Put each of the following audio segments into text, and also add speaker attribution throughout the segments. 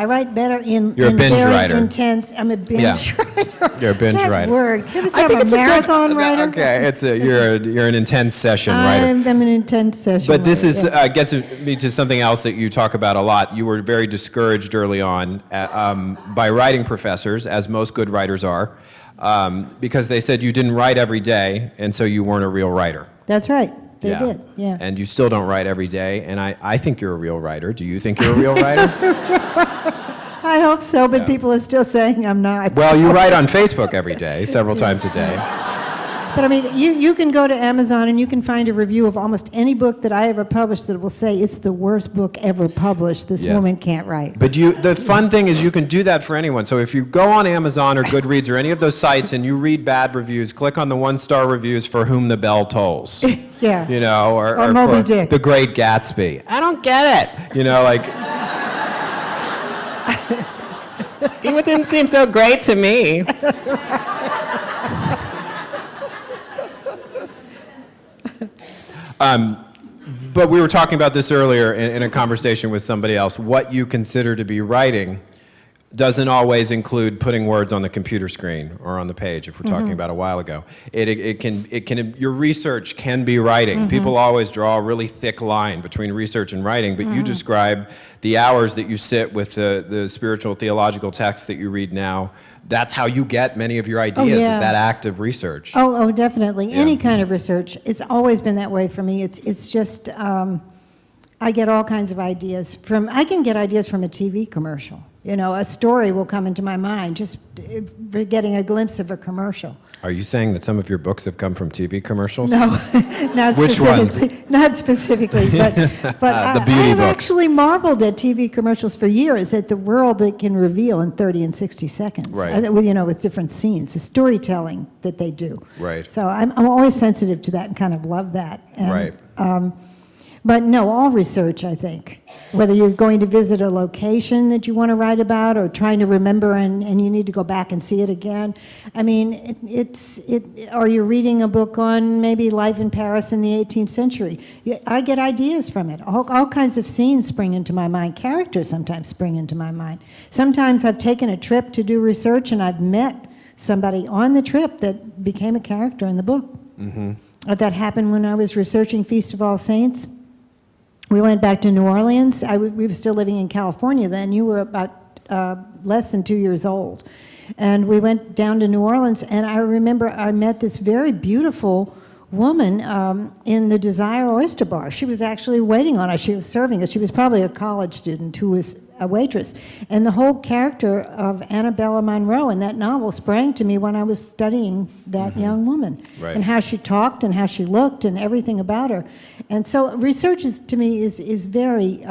Speaker 1: I write better
Speaker 2: You're a
Speaker 1: in
Speaker 2: binge
Speaker 1: very
Speaker 2: writer.
Speaker 1: intense. I'm a binge writer.
Speaker 2: You're a binge
Speaker 1: that
Speaker 2: writer.
Speaker 1: Word. Give us
Speaker 2: I think
Speaker 1: a
Speaker 2: it's a good-
Speaker 1: marathon writer.
Speaker 2: Okay, you're an intense session writer.
Speaker 1: I'm an intense session
Speaker 2: But this
Speaker 1: writer,
Speaker 2: is,
Speaker 1: yeah.
Speaker 2: gets me to something else that you talk about a lot. You were very discouraged early on by writing professors, as most good writers are, because they said you didn't write every day, and so you weren't a real writer.
Speaker 1: That's right. They did, yeah.
Speaker 2: And you still don't write every day, and I think you're a real writer. Do you think you're a real writer?
Speaker 1: I hope so, but people are still saying I'm not.
Speaker 2: Well, you write on Facebook every day, several times a day.
Speaker 1: But I mean, you can go to Amazon and you can find a review of almost any book that I ever published that will say it's the worst book ever published. This woman can't write.
Speaker 2: But the fun thing is you can do that for anyone. So if you go on Amazon or Goodreads or any of those sites and you read bad reviews, click on the 1-star reviews for Whom the Bell Tolls.
Speaker 1: Yeah.
Speaker 2: You know, or
Speaker 1: Moby
Speaker 2: for
Speaker 1: Dick.
Speaker 2: The Great Gatsby. I don't get it. You know, like... It didn't seem so great to me. But we were talking about this earlier in a conversation with somebody else. What you consider to be writing doesn't always include putting words on the computer screen or on the page, if we're talking about a while ago. It can, your research can be writing. People always draw a really thick line between research and writing, but you describe the hours that you sit with the spiritual theological texts that you read now. That's how you get many of your ideas, is that act of research.
Speaker 1: Oh, definitely. Yeah. Any kind of research. It's always been that way for me. It's just, I get all kinds of ideas I can get ideas from a TV commercial. You know, a story will come into my mind just getting a glimpse of a commercial.
Speaker 2: Are you saying that some of your books have come from TV commercials?
Speaker 1: No, not
Speaker 2: Which
Speaker 1: specifically.
Speaker 2: ones?
Speaker 1: Not specifically, but
Speaker 2: The beauty
Speaker 1: I have
Speaker 2: books.
Speaker 1: actually marveled at TV commercials for years at the world they can reveal in 30 and 60 seconds.
Speaker 2: Right.
Speaker 1: You know, with different scenes, the storytelling that they do.
Speaker 2: Right.
Speaker 1: So I'm always sensitive to that and kind of love that. And,
Speaker 2: Right.
Speaker 1: But no, all research, I think. Whether you're going to visit a location that you want to write about or trying to remember and you need to go back and see it again. I mean, or you're reading a book on maybe life in Paris in the 18th century. I get ideas from it. All kinds of scenes spring into my mind. Characters sometimes spring into my mind. Sometimes I've taken a trip to do research and I've met somebody on the trip that became a character in the book. That happened when I was researching Feast of All Saints. We went back to New Orleans. We were still living in California then. You were about less than 2 years old. And we went down to New Orleans, and I remember I met this very beautiful woman in the Desire Oyster Bar. She was actually waiting on us. She was serving us. She was probably a college student who was a waitress. And the whole character of Annabella Monroe in that novel sprang to me when I was studying that young woman.
Speaker 2: Right.
Speaker 1: And how she talked and how she looked and everything about her. And so research to me is very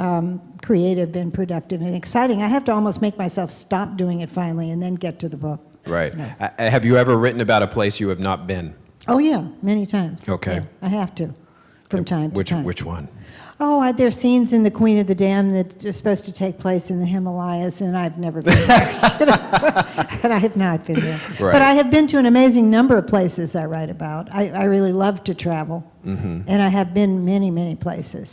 Speaker 1: creative and productive and exciting. I have to almost make myself stop doing it finally and then get to the book.
Speaker 2: Right. Have you ever written about a place you have not been?
Speaker 1: Oh yeah, many times.
Speaker 2: Okay.
Speaker 1: Yeah, I have to, from time to time.
Speaker 2: Which one?
Speaker 1: Oh, there are scenes in The Queen of the Damned that are supposed to take place in the Himalayas, and I've never been there. You know? And I have not been there.
Speaker 2: Right.
Speaker 1: But I have been to an amazing number of places I write about. I really love to travel, and I have been many, many places.